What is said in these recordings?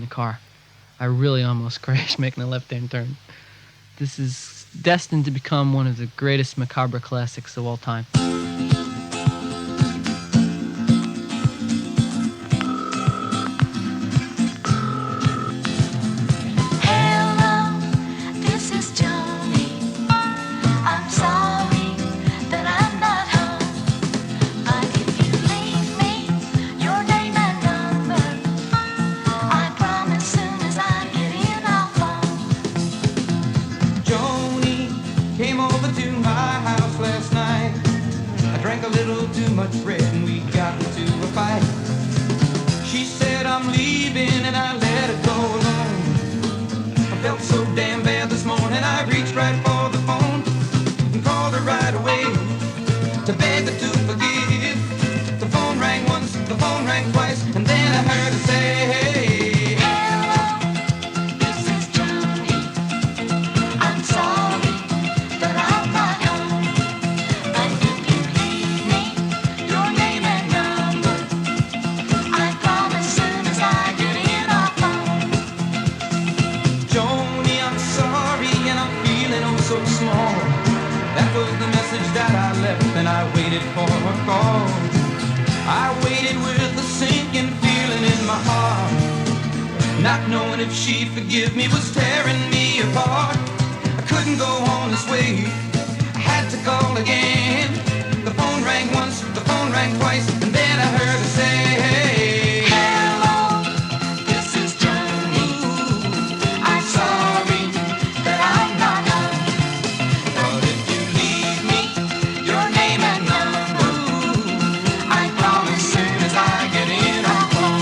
the car. I really almost crashed making a left-hand turn. This is destined to become one of the greatest macabre classics of all time. Not knowing if she'd forgive me was tearing me apart. I couldn't go on this way, I had to call again. The phone rang once, the phone rang twice, and then I heard her say, hey, hello, this is Johnny. I'm sorry that I'm not home, but if you leave me your name and number, I promise soon as I get in I'll phone.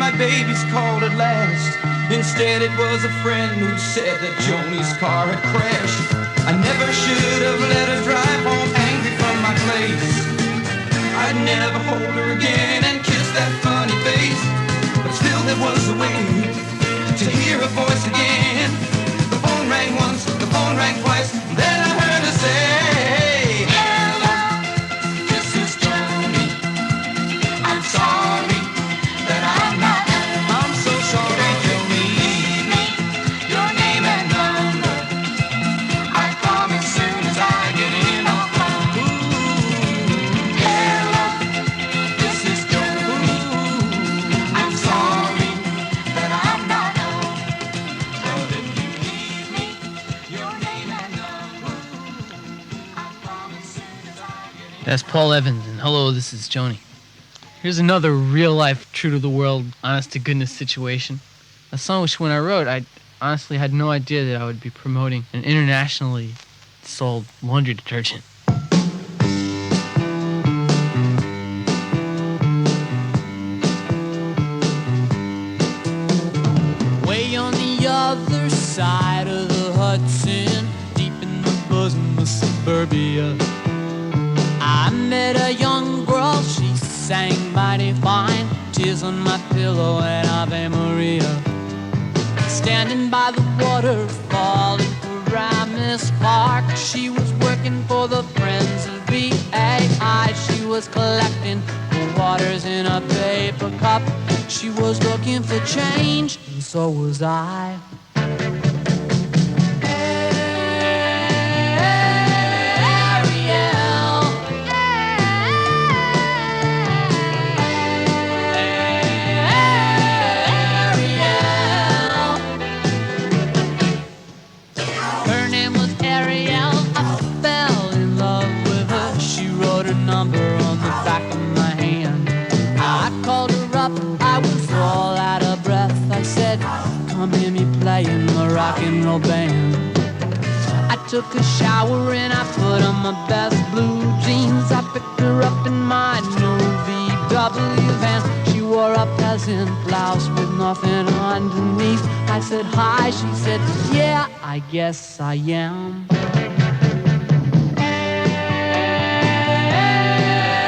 My baby's called at last. Instead it was a friend who said that Joni's car had crashed. I never should have let her drive home angry from my place. I'd never hold her again and kiss that funny face. But still there was a way to hear her voice again. The phone rang once, the phone rang twice, then I heard her say, hello, this is Joni. I'm sorry that I'm not. I'm so sorry you leave me your name and number. I promise soon as I get in I'll phone. Hello, this is Joni. I'm sorry that I'm not home, but if you leave me your name and number, I promise soon as I get in. That's Paul Evans, and hello, this is Joni. Here's another real-life, true-to-the-world, honest-to-goodness situation. A song which, when I wrote, I honestly had no idea that I would be promoting an internationally sold laundry detergent. Way on the other side of the Hudson, deep in the bosom of suburbia, I met a young girl, she sang mighty fine, tears on my pillow and Ave Maria. Standing by the waterfall in Paramus Park, she was working for the Friends of BAI. She was collecting the waters in a paper cup. She was looking for change, and so was I. In the rock and roll band, I took a shower and I put on my best blue jeans. I picked her up in my new VW van. She wore a peasant blouse with nothing underneath. I said hi, she said yeah, I guess I am.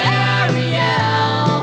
Ariel.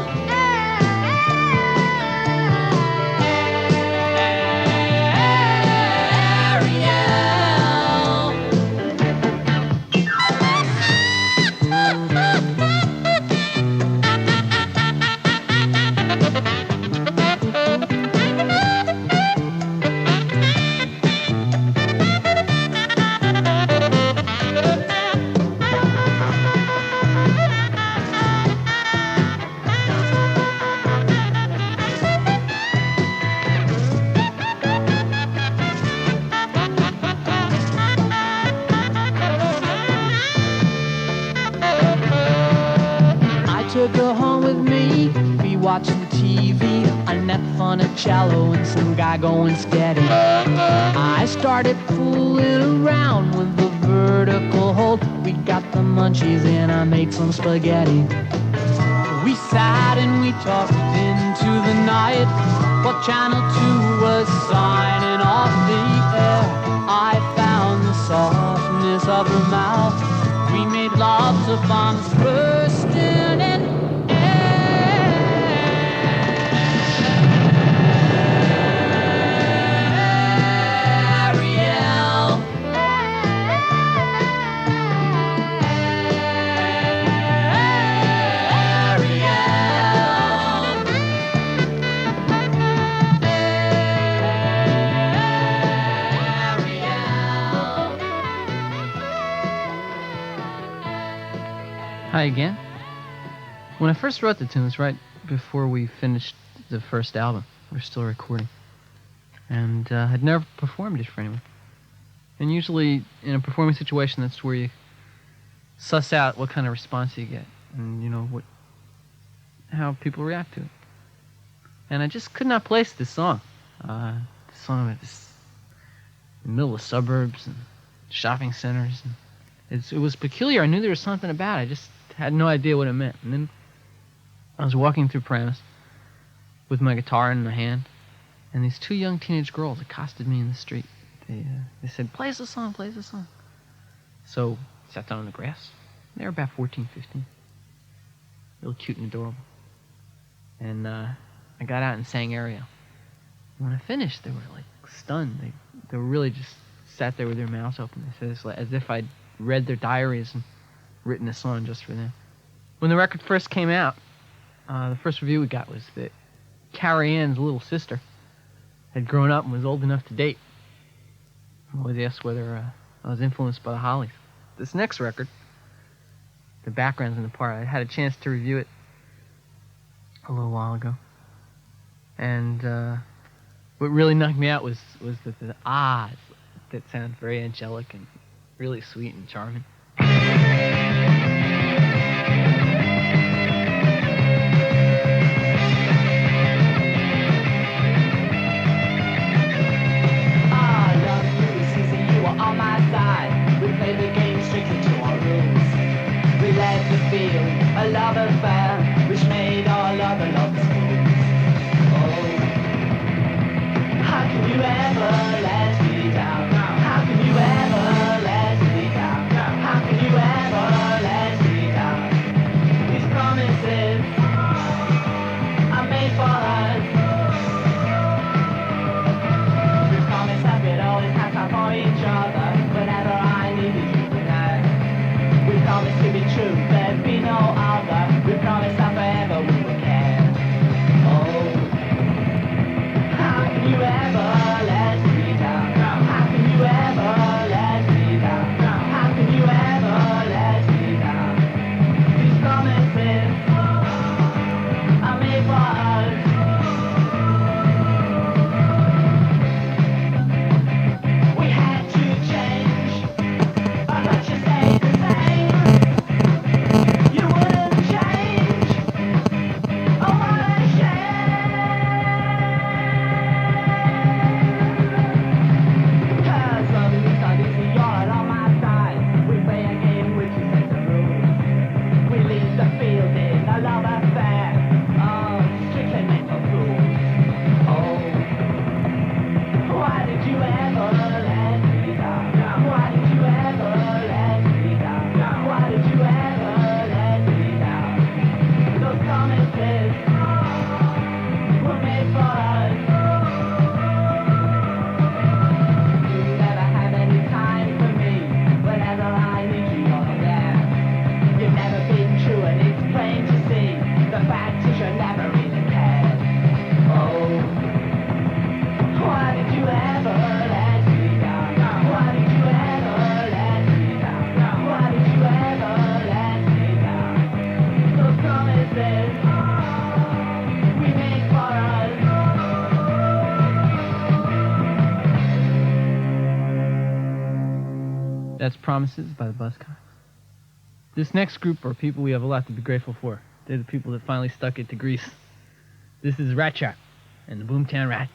TV, a Neff on a cello, and some guy going steady. I started fooling around with the vertical hold. We got the munchies and I made some spaghetti. We sat and we talked into the night while Channel 2 was signing off the air. I found the softness of her mouth. We made love to bombs bursting in Hi again. When I first wrote the tune, it was right before we finished the first album. We were still recording. And had never performed it for anyone. And usually in a performing situation, that's where you suss out what kind of response you get. And, you know, how people react to it. And I just could not place this song. The song was in the middle of suburbs and shopping centers. And it was peculiar. I knew there was something about it. I just had no idea what it meant. And then I was walking through Paramus with my guitar in my hand, and these two young teenage girls accosted me in the street. They said, play us a song, play us a song. So I sat down on the grass. They were about 14, 15. Real cute and adorable. And I got out and sang Ariel. When I finished, they were like stunned. They were really just sat there with their mouths open. They said it's as if I'd read their diaries and written a song just for them. When the record first came out, the first review we got was that Carrie Ann's little sister had grown up and was old enough to date. I always asked whether I was influenced by the Hollies. This next record, the backgrounds in the part, I had a chance to review it a little while ago. And what really knocked me out was the ahs that sound very angelic and really sweet and charming. A love affair which made all other lovers fools. Oh, how can you ever let me down? How can you ever let me down? How can you ever let me down? These promises are made for us. We promised that we'd always have time for each other whenever I needed you tonight. We promised to be true, there'd be no other. We promised that forever we would care. Oh, how can you ever let me down? How can you ever let me down? How can you ever let me down? These promises are made for us. We had to change, but you stayed the same. You wouldn't change. Oh, what a shame. 'Cause loving is not easy, you're on my side. We play a game which is set the rules. We leave the field in a love affair. Oh, strictly mental rules. Oh, why did you ever let me down? Why did you ever let me down? Why did you ever let me down? Those promises were made for us. You never have any time for me. Whenever I need you, you're there. You've never been true and it's plain to see. The fact is you never really cared. Oh, why did you ever let me down? Why did you ever let me down? Why did you ever let me down? Those promises we made for us. That's Promises by the Buzzcocks. This next group are people we have a lot to be grateful for. They're the people that finally stuck it to Greece. This is Rat Trap and the Boomtown Rats.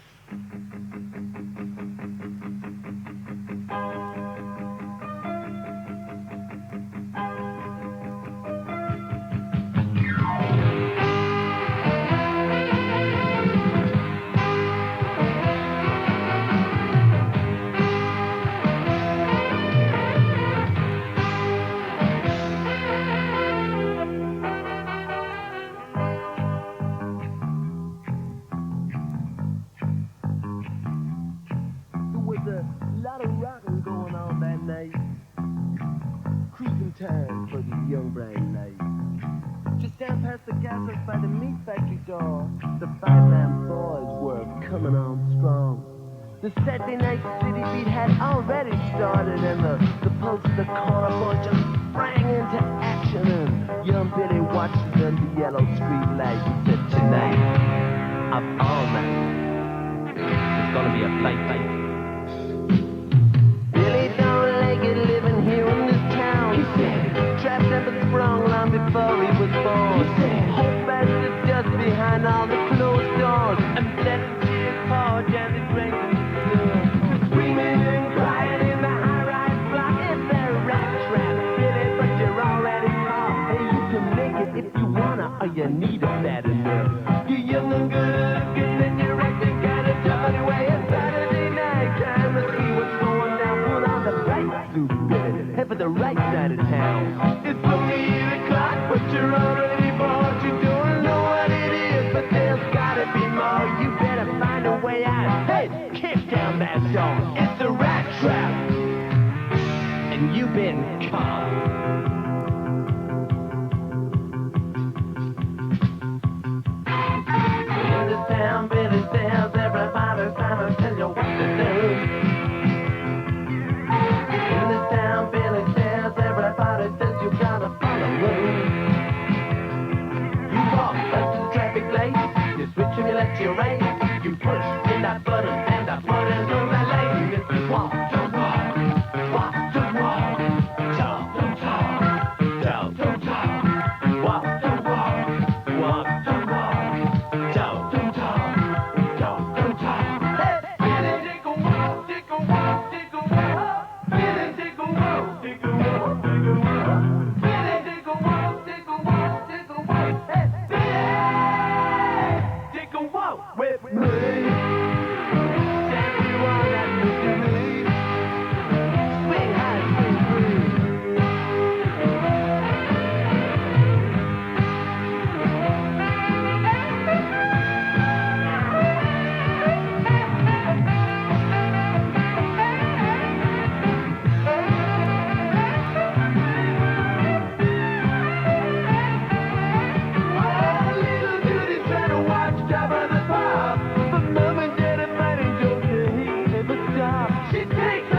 Time for the young bright light. Just down past the gas house by the meat factory door, the 5-lamb boys were coming on strong. The Saturday night city beat had already started, and the pulse of the corner boy just sprang into action. And young Billy watched it under the yellow street light. He said, tonight, of all night, it's gonna be a fight. Billy don't like it living here in this town. He said, trapped and been sprung long before he was born. He said, hope as the dust behind all the closed doors, and letting tears pour down the drains in the floor. Screaming and crying in the high-rise block. It's a rat trap, Billy, but you're already caught. Hey, you can make it if you wanna, or you need it bad enough. You're young and good looking, and you're acting kinda tough anyway. It's Saturday night, time to see what's going down. Put on the right suit, Billy, head for the right side of town. It's only 8 o'clock, but you're already bored. You don't know what it is, but there's gotta be more. You better find a way out. Hey, kick down that door. It's a rat trap, and you've been caught. In this town, Billy tells everybody trying to tell you what to do. In this town, Billy tells everybody that you gotta follow rules. You walk up to the traffic light, you switch and you left your right. You push in that button and that button on that lane. If you walk, don't walk, walk, don't walk, talk, don't talk, talk, don't talk, walk, don't walk, walk, don't walk, talk, don't talk, talk, don't talk. Hey, Billy, take a walk, take a walk, take a walk. Billy, take a walk, take a walk, take a walk. Billy, take a walk, take a walk, take a walk. Hey, Billy, take a walk with me. Tell me all that mystery. Swing high, swing free. Oh, little Judy's trying to watch Top of the Pop, but Mom and Daddy might enjoy the heat of the stop. She takes